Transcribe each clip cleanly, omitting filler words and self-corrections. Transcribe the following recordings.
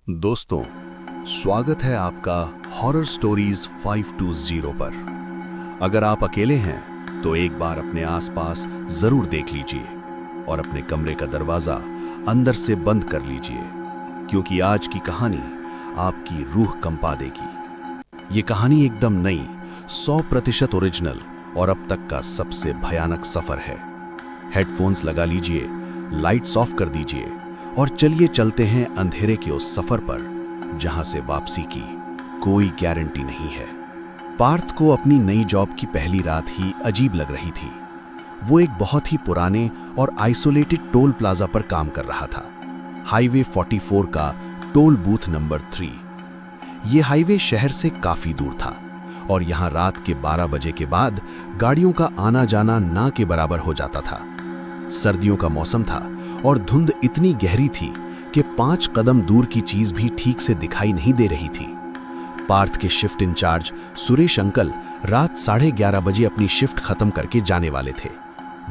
दोस्तों, स्वागत है आपका हॉरर स्टोरीज 520 पर। अगर आप अकेले हैं तो एक बार अपने आसपास जरूर देख लीजिए और अपने कमरे का दरवाजा अंदर से बंद कर लीजिए, क्योंकि आज की कहानी आपकी रूह कंपा देगी। ये कहानी एकदम नई, 100% ओरिजिनल और अब तक का सबसे भयानक सफर है। हेडफोन्स लगा लीजिए, लाइट्स ऑफ कर दीजिए और चलिए चलते हैं अंधेरे के उस सफर पर जहां से वापसी की कोई गारंटी नहीं है। पार्थ को अपनी नई जॉब की पहली रात ही अजीब लग रही थी। वो एक बहुत ही पुराने और आइसोलेटेड टोल प्लाजा पर काम कर रहा था, हाईवे 44 का टोल बूथ नंबर 3। ये हाईवे शहर से काफी दूर था और यहाँ रात के 12 बजे के बाद गाड़ियों का आना जाना ना के बराबर हो जाता था। सर्दियों का मौसम था और धुंध इतनी गहरी थी कि 5 कदम दूर की चीज भी ठीक से दिखाई नहीं दे रही थी। पार्थ के शिफ्ट इंचार्ज सुरेश अंकल रात 11:30 बजे अपनी शिफ्ट खत्म करके जाने वाले थे।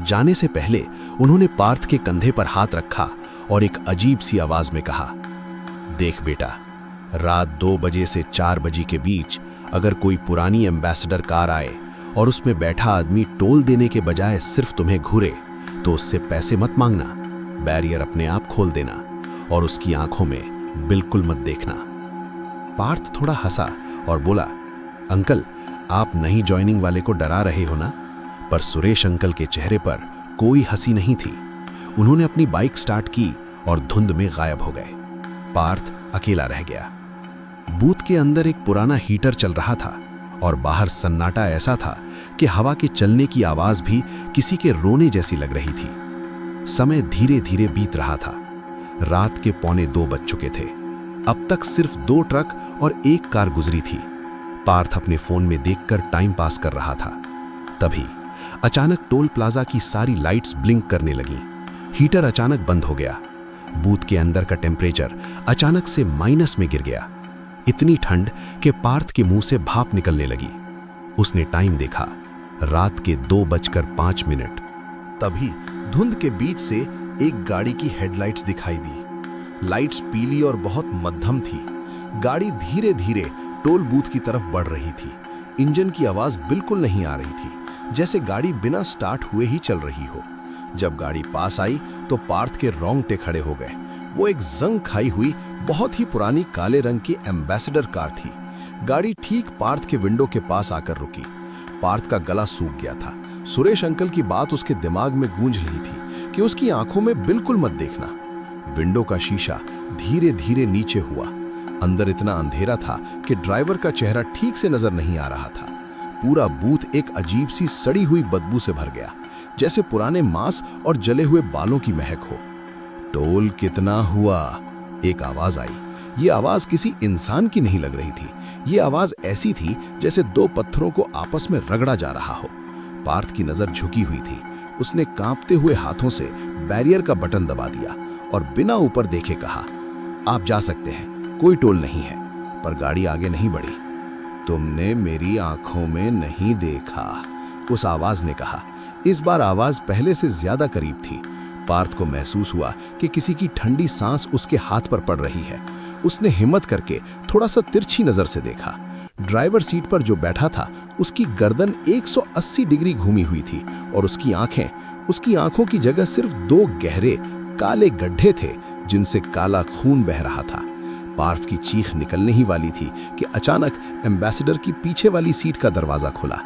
जाने से पहले उन्होंने पार्थ के कंधे पर हाथ रखा और एक अजीब सी आवाज में कहा, देख बेटा, रात 2 बजे से 4 बजे के बीच अगर कोई पुरानी एम्बेसडर कार आए और उसमें बैठा आदमी टोल देने के बजाय सिर्फ तुम्हें घूरे तो उससे पैसे मत मांगना, बैरियर अपने आप खोल देना और उसकी आंखों में बिल्कुल मत देखना। पार्थ थोड़ा हंसा और बोला, अंकल, आप नई ज्वाइनिंग वाले को डरा रहे हो ना? पर सुरेश अंकल के चेहरे पर कोई हंसी नहीं थी। उन्होंने अपनी बाइक स्टार्ट की और धुंध में गायब हो गए। पार्थ अकेला रह गया। बूथ के अंदर एक पुराना हीटर चल रहा था और बाहर सन्नाटा ऐसा था कि हवा के चलने की आवाज भी किसी के रोने जैसी लग रही थी। समय धीरे धीरे बीत रहा था। रात के 1:45 बज चुके थे। अब तक सिर्फ 2 ट्रक और 1 कार गुजरी थी। पार्थ अपने फोन में देखकर टाइम पास कर रहा था। तभी अचानक टोल प्लाजा की सारी लाइट्स ब्लिंक करने लगीं। हीटर अचानक बंद हो गया। बूथ के अंदर का टेम्परेचर अचानक से माइनस में गिर गया। इतनी ठंड कि पार्थ के मुंह से भाप निकलने लगी। उसने टाइम देखा, रात के 2:05। तभी धुंध के बीच से एक गाड़ी की हेडलाइट्स दिखाई दी। लाइट्स पीली और बहुत मध्यम थी। गाड़ी धीरे धीरे टोल बूथ की तरफ बढ़ रही थी। इंजन की आवाज बिल्कुल नहीं आ रही थी, जैसे गाड़ी बिना स्टार्ट हुए ही चल रही हो। जब गाड़ी पास आई तो पार्थ के रोंगटे खड़े हो गए। वो एक जंग खाई हुई बहुत ही पुरानी काले रंग की एम्बेसडर कार थी। गाड़ी ठीक पार्थ के विंडो के पास आकर रुकी। पार्थ का गला सूख गया था। सुरेश अंकल की बात उसके दिमाग में गूंज रही थी कि उसकी आंखों में बिल्कुल मत देखना। विंडो का शीशा धीरे धीरे नीचे हुआ। अंदर इतना अंधेरा था कि ड्राइवर का चेहरा ठीक से नजर नहीं आ रहा था। पूरा बूथ एक अजीब सी सड़ी हुई बदबू से भर गया, जैसे पुराने मांस और जले हुए बालों की महक हो। टोल कितना हुआ? एक आवाज आई। ये आवाज किसी इंसान की नहीं लग रही थी। ये आवाज ऐसी थी जैसे 2 पत्थरों को आपस में रगड़ा जा रहा हो। पार्थ की नजर झुकी हुई थी। उसने कांपते हुए हाथों से बैरियर का बटन दबा दिया और बिना ऊपर देखे कहा, आप जा सकते हैं, कोई टोल नहीं है। पर गाड़ी आगे नहीं बढ़ी। तुमने मेरी आंखों में नहीं देखा, उस आवाज ने कहा। इस बार आवाज पहले से ज्यादा करीब थी। पार्थ को महसूस हुआ कि किसी की ठंडी सांस उसके हाथ पर पड़ रही है। उसने हिम्मत करके थोड़ा सा तिरछी नजर से देखा। ड्राइवर सीट पर जो बैठा था उसकी गर्दन 180 डिग्री घूमी हुई थी और उसकी आंखों की जगह सिर्फ 2 गहरे काले गड्ढे थे जिनसे काला खून बह रहा था। पार्थ की चीख निकलने ही वाली थी कि अचानक एम्बेसडर की पीछे वाली सीट का दरवाजा खुला।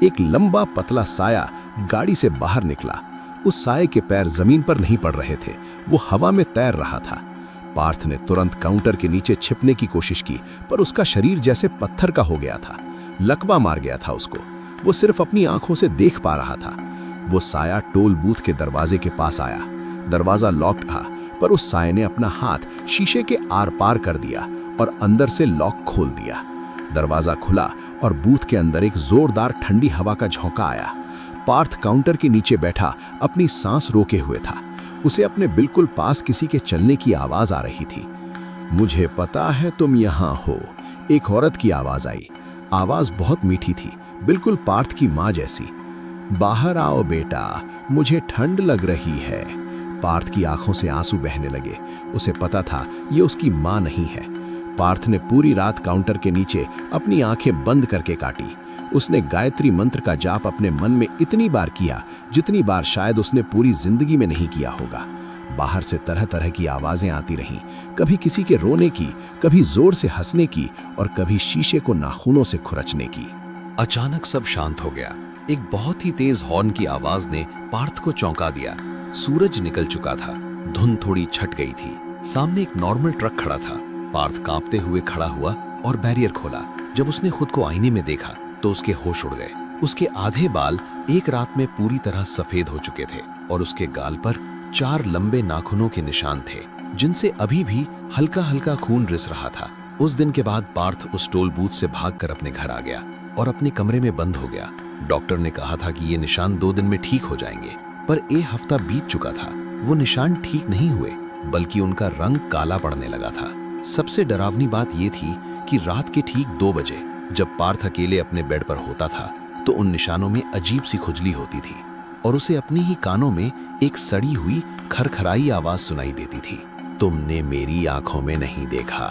एक लंबा पतला साया गाड़ी से बाहर निकला। उस साये के पैर जमीन पर नहीं पड़ रहे थे, वो हवा में तैर रहा था। पार्थ ने तुरंत काउंटर के नीचे छिपने की कोशिश की, पर उसका शरीर जैसे पत्थर का हो गया था। लकवा मार गया था उसको। वो सिर्फ अपनी आंखों से देख पा रहा था। वो साया टोल बूथ के दरवाजे के पास आया। दरवाजा लॉक्ड था, पर उस साये ने अपना हाथ शीशे के आर पार कर दिया और अंदर से लॉक खोल दिया। दरवाजा खुला और बूथ के अंदर एक जोरदार ठंडी हवा का झोंका आया। पार्थ काउंटर के नीचे बैठा अपनी सांस रोके हुए था। उसे अपने बिल्कुल पास किसी के चलने की आवाज आ रही थी। मुझे पता है तुम यहाँ हो, एक औरत की आवाज आई। आवाज बहुत मीठी थी, बिल्कुल पार्थ की माँ जैसी। बाहर आओ बेटा, मुझे ठंड लग रही है। पार्थ की आंखों से आंसू बहने लगे। उसे पता था ये उसकी माँ नहीं है। पार्थ ने पूरी रात काउंटर के नीचे अपनी आंखें बंद करके काटी। उसने गायत्री मंत्र का जाप अपने मन में इतनी बार किया जितनी बार शायद उसने पूरी जिंदगी में नहीं किया होगा। बाहर से तरह तरह की आवाजें आती रहीं, कभी किसी के रोने की, कभी जोर से हंसने की और कभी शीशे को नाखूनों से खुरचने की। अचानक सब शांत हो गया। एक बहुत ही तेज हॉर्न की आवाज ने पार्थ को चौंका दिया। सूरज निकल चुका था, धुंध थोड़ी छट गई थी। सामने एक नॉर्मल ट्रक खड़ा था। पार्थ कांपते हुए खड़ा हुआ और बैरियर खोला। जब उसने खुद को आईने में देखा तो उसके होश उड़ गए। उसके आधे बाल एक रात में पूरी तरह सफेद हो चुके थे और उसके गाल पर 4 लंबे नाखूनों के निशान थे, जिनसे अभी भी हल्का हल्का खून रिस रहा था। उस दिन के बाद पार्थ उस टोल बूथ से भागकर अपने घर आ गया और अपने कमरे में बंद हो गया। डॉक्टर ने कहा था कि ये निशान 2 दिन में ठीक हो जाएंगे, पर 1 हफ्ता बीत चुका था। वो निशान ठीक नहीं हुए, बल्कि उनका रंग काला पड़ने लगा था। सबसे डरावनी बात ये थी कि रात के ठीक 2 बजे जब पार्थ अकेले अपने बेड पर होता था तो उन निशानों में अजीब सी खुजली होती थी और उसे अपनी ही कानों में एक सड़ी हुई खरखराई आवाज सुनाई देती थी। तुमने मेरी आंखों में नहीं देखा।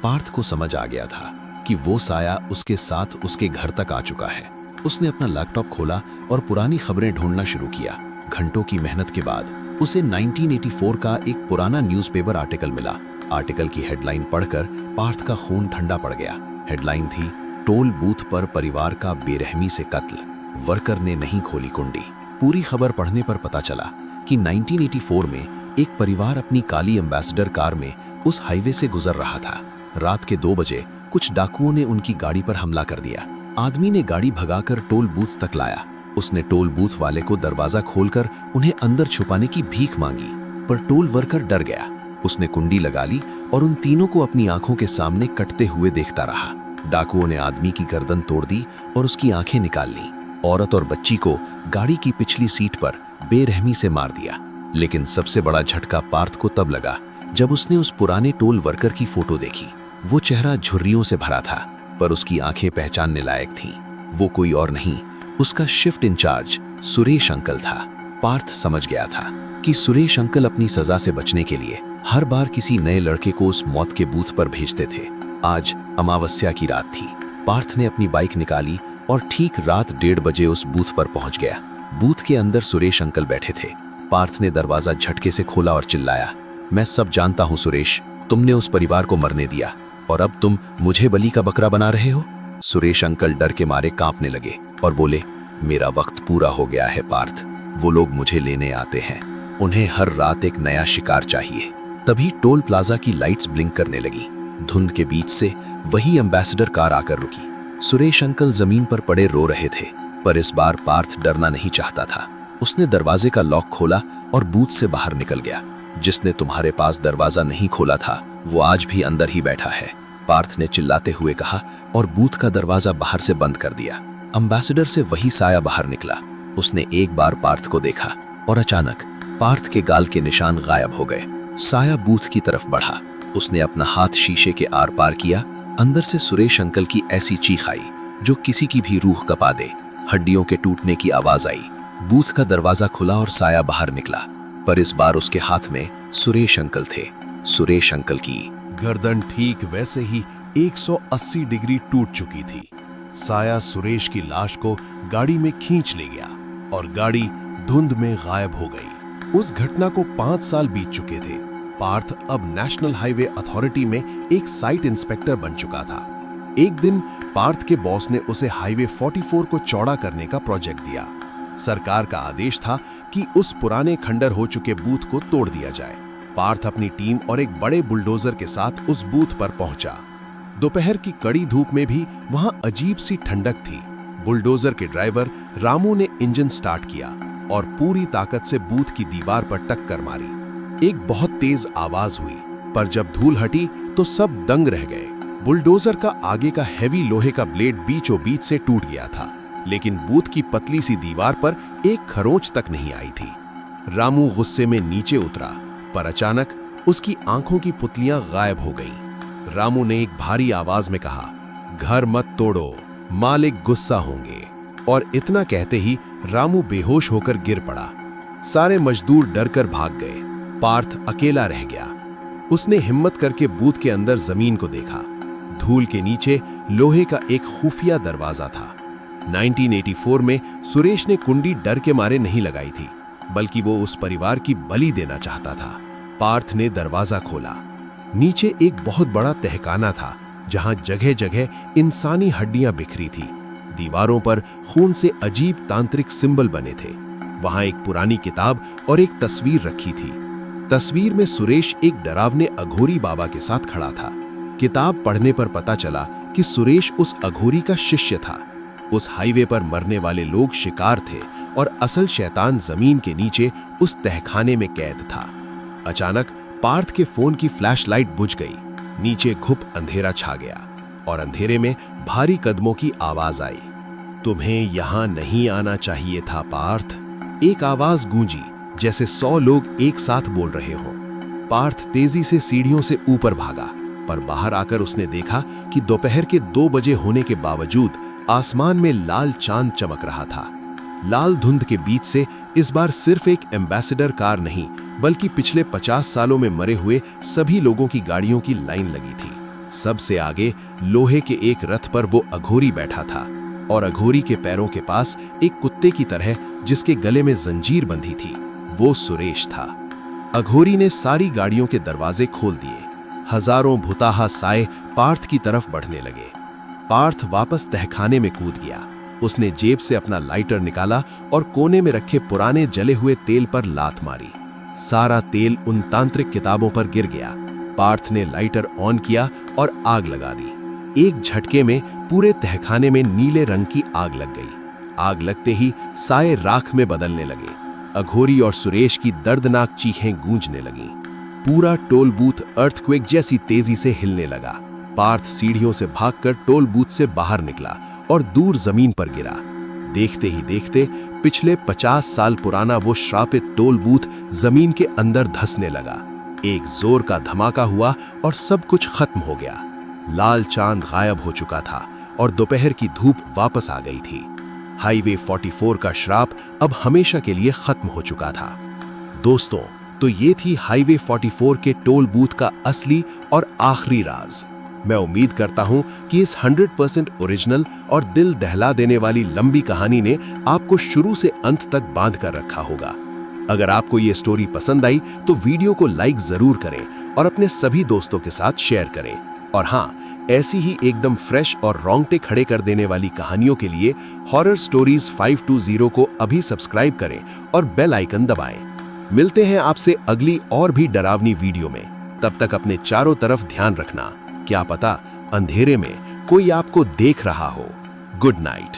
पार्थ को समझ आ गया था कि वो साया उसके साथ उसके घर तक आ चुका है। उसने अपना लैपटॉप खोला और पुरानी खबरें ढूंढना शुरू किया। घंटों की मेहनत के बाद उसे 1984 का एक पुराना न्यूज़पेपर आर्टिकल मिला। आर्टिकल की हेडलाइन पढ़कर पार्थ का खून ठंडा पड़ गया। हेडलाइन थी, टोल बूथ पर परिवार का बेरहमी से कत्ल, वर्कर ने नहीं खोली कुंडी। पूरी खबर पढ़ने पर पता चला कि 1984 में एक परिवार अपनी काली एम्बेसडर कार में उस हाईवे से गुजर रहा था। रात के 2 बजे कुछ डाकुओं ने उनकी गाड़ी पर हमला कर दिया। आदमी ने गाड़ी भगाकर टोल बूथ तक लाया। उसने टोल बूथ वाले को दरवाजा खोलकर उन्हें अंदर छुपाने की भीख मांगी, पर टोल वर्कर डर गया। उसने कुंडी लगा ली और उन तीनों को अपनी आंखों के सामने कटते हुए देखता रहा। डाकुओं ने आदमी की गर्दन तोड़ दी और उसकी आंखें निकाल ली। औरत और बच्ची को गाड़ी की पिछली सीट पर बेरहमी से मार दिया। लेकिन सबसे बड़ा झटका पार्थ को तब लगा जब उसने उस पुराने टोल वर्कर की फोटो देखी। वो चेहरा झुर्रियों से भरा था, पर उसकी आंखें पहचानने लायक थीं। वो कोई और नहीं, उसका शिफ्ट इंचार्ज सुरेश अंकल था। पार्थ समझ गया था कि सुरेश अंकल अपनी सजा से बचने के लिए हर बार किसी नए लड़के को उस मौत के बूथ पर भेजते थे। आज अमावस्या की रात थी। पार्थ ने अपनी बाइक निकाली और ठीक रात 1:30 बजे उस बूथ पर पहुंच गया। बूथ के अंदर सुरेश अंकल बैठे थे। पार्थ ने दरवाजा झटके से खोला और चिल्लाया, मैं सब जानता हूं सुरेश, तुमने उस परिवार को मरने दिया और अब तुम मुझे बलि का बकरा बना रहे हो। सुरेश अंकल डर के मारे कांपने लगे और बोले, मेरा वक्त पूरा हो गया है पार्थ। वो लोग मुझे लेने आते हैं, उन्हें हर रात एक नया शिकार चाहिए। तभी टोल प्लाजा की लाइट्स ब्लिंक करने लगी। धुंध के बीच से वही एम्बेसडर कार आकर रुकी। सुरेश अंकल जमीन पर पड़े रो रहे थे, पर इस बार पार्थ डरना नहीं चाहता था। उसने दरवाजे का लॉक खोला और बूथ से बाहर निकल गया। जिसने तुम्हारे पास दरवाजा नहीं खोला था वो आज भी अंदर ही बैठा है, पार्थ ने चिल्लाते हुए कहा और बूथ का दरवाजा बाहर से बंद कर दिया। एम्बेसडर से वही साया बाहर निकला। उसने एक बार पार्थ को देखा और अचानक पार्थ के गाल के निशान गायब हो गए। साया बूथ की तरफ बढ़ा। उसने अपना हाथ शीशे के आर पार किया। अंदर से सुरेश अंकल की ऐसी चीख आई जो किसी की भी रूह कपा दे। हड्डियों के टूटने की आवाज आई। बूथ का दरवाजा खुला और साया बाहर निकला, पर इस बार उसके हाथ में सुरेश अंकल थे। सुरेश अंकल की गर्दन ठीक वैसे ही 180 डिग्री टूट चुकी थी। साया सुरेश की लाश को गाड़ी में खींच ले गया और गाड़ी धुंध में गायब हो गई। उस घटना को 5 साल बीत चुके थे। पार्थ अब नेशनल हाईवे अथॉरिटी में एक साइट इंस्पेक्टर बन चुका था। एक दिन पार्थ के बॉस ने उसे हाईवे 44 को चौड़ा करने का प्रोजेक्ट दिया। सरकार का आदेश था कि उस पुराने खंडर हो चुके बूथ को तोड़ दिया जाए। पार्थ अपनी टीम और एक बड़े बुलडोजर के साथ उस बूथ पर पहुंचा। दोपहर की कड़ी धूप में भी वहां अजीब सी ठंडक थी। बुलडोजर के ड्राइवर रामू ने इंजन स्टार्ट किया और पूरी ताकत से बूथ की दीवार पर टक्कर मारी। एक बहुत तेज आवाज हुई, पर जब धूल हटी तो सब दंग रह गए। बुलडोजर का आगे का हैवी लोहे का ब्लेड बीचों बीच से टूट गया था, लेकिन बूथ की पतली सी दीवार पर एक खरोंच तक नहीं आई थी। रामू गुस्से में नीचे उतरा, पर अचानक उसकी आंखों की पुतलियां गायब हो गईं। रामू ने एक भारी आवाज में कहा, घर मत तोड़ो, मालिक गुस्सा होंगे। और इतना कहते ही रामू बेहोश होकर गिर पड़ा। सारे मजदूर डरकर भाग गए। पार्थ अकेला रह गया। उसने हिम्मत करके बूथ के अंदर जमीन को देखा। धूल के नीचे लोहे का एक खुफिया दरवाजा था। 1984 में सुरेश ने कुंडी डर के मारे नहीं लगाई थी, बल्कि वो उस परिवार की बलि देना चाहता था। पार्थ ने दरवाजा खोला। नीचे एक बहुत बड़ा तहखाना था, जहां जगह जगह इंसानी हड्डियां बिखरी थी। दीवारों पर खून से अजीब तांत्रिक सिंबल बने थे। वहां एक पुरानी किताब और एक तस्वीर रखी थी। तस्वीर में सुरेश एक डरावने अघोरी बाबा के साथ खड़ा था। किताब पढ़ने पर पता चला कि सुरेश उस अघोरी का शिष्य था। उस हाईवे पर मरने वाले लोग शिकार थे और असल शैतान जमीन के नीचे उस तहखाने में कैद था। अचानक पार्थ के फोन की फ्लैशलाइट बुझ गई। नीचे घुप अंधेरा छा गया और अंधेरे में भारी कदमों की आवाज आई। तुम्हें यहां नहीं आना चाहिए था पार्थ। एक आवाज गूंजी, जैसे 100 लोग एक साथ बोल रहे हों। पार्थ तेजी से सीढ़ियों से ऊपर भागा, पर बाहर आकर उसने देखा कि दोपहर के 2 बजे होने के बावजूद आसमान में लाल चांद चमक रहा था। लाल धुंध के बीच से इस बार सिर्फ एक एम्बेसडर कार नहीं, बल्कि पिछले 50 सालों में मरे हुए सभी लोगों की गाड़ियों की लाइन लगी थी। सबसे आगे लोहे के एक रथ पर वो अघोरी बैठा था, और अघोरी के पैरों के पास एक कुत्ते की तरह जिसके गले में जंजीर बंधी थी, वो सुरेश था। अघोरी ने सारी गाड़ियों के दरवाजे खोल दिए। हजारों भुताहा साए पार्थ की तरफ बढ़ने लगे। पार्थ वापस तहखाने में कूद गया। उसने जेब से अपना लाइटर निकाला और कोने में रखे पुराने जले हुए तेल पर लात मारी। सारा तेल उन तांत्रिक किताबों पर गिर गया। पार्थ ने लाइटर ऑन किया और आग लगा दी। एक झटके में पूरे तहखाने में नीले रंग की आग लग गई। आग लगते ही साए राख में बदलने लगे। अघोरी और सुरेश की दर्दनाक चीखें गूंजने लगीं। पूरा टोल बूथ अर्थक्वेक जैसी तेजी से हिलने लगा। पार्थ सीढ़ियों से भागकर टोल बूथ से बाहर निकला और दूर जमीन पर गिरा। देखते ही देखते पिछले 50 साल पुराना वो श्रापित टोल बूथ जमीन के अंदर धंसने लगा। एक जोर का धमाका हुआ और सब कुछ खत्म हो गया। लाल चांद गायब हो चुका था और दोपहर की धूप वापस आ गई थी। हाईवे 44 का श्राप अब हमेशा के लिए खत्म हो चुका था। दोस्तों, तो ये थी हाईवे 44 के टोल बूथ का असली और आखिरी राज। मैं उम्मीद करता हूं कि इस 100% ओरिजिनल और दिल दहला देने वाली लंबी कहानी ने आपको शुरू से अंत तक बांध कर रखा होगा। अगर आपको ये स्टोरी पसंद आई तो वीडियो को लाइक जरूर करें और अपने सभी दोस्तों के साथ शेयर करें। और हाँ, ऐसी ही एकदम फ्रेश और रोंगटे खड़े कर देने वाली कहानियों के लिए हॉरर स्टोरीज 520 को अभी सब्सक्राइब करें और बेल आइकन दबाएं। मिलते हैं आपसे अगली और भी डरावनी वीडियो में। तब तक अपने चारों तरफ ध्यान रखना। क्या पता अंधेरे में कोई आपको देख रहा हो। Good night.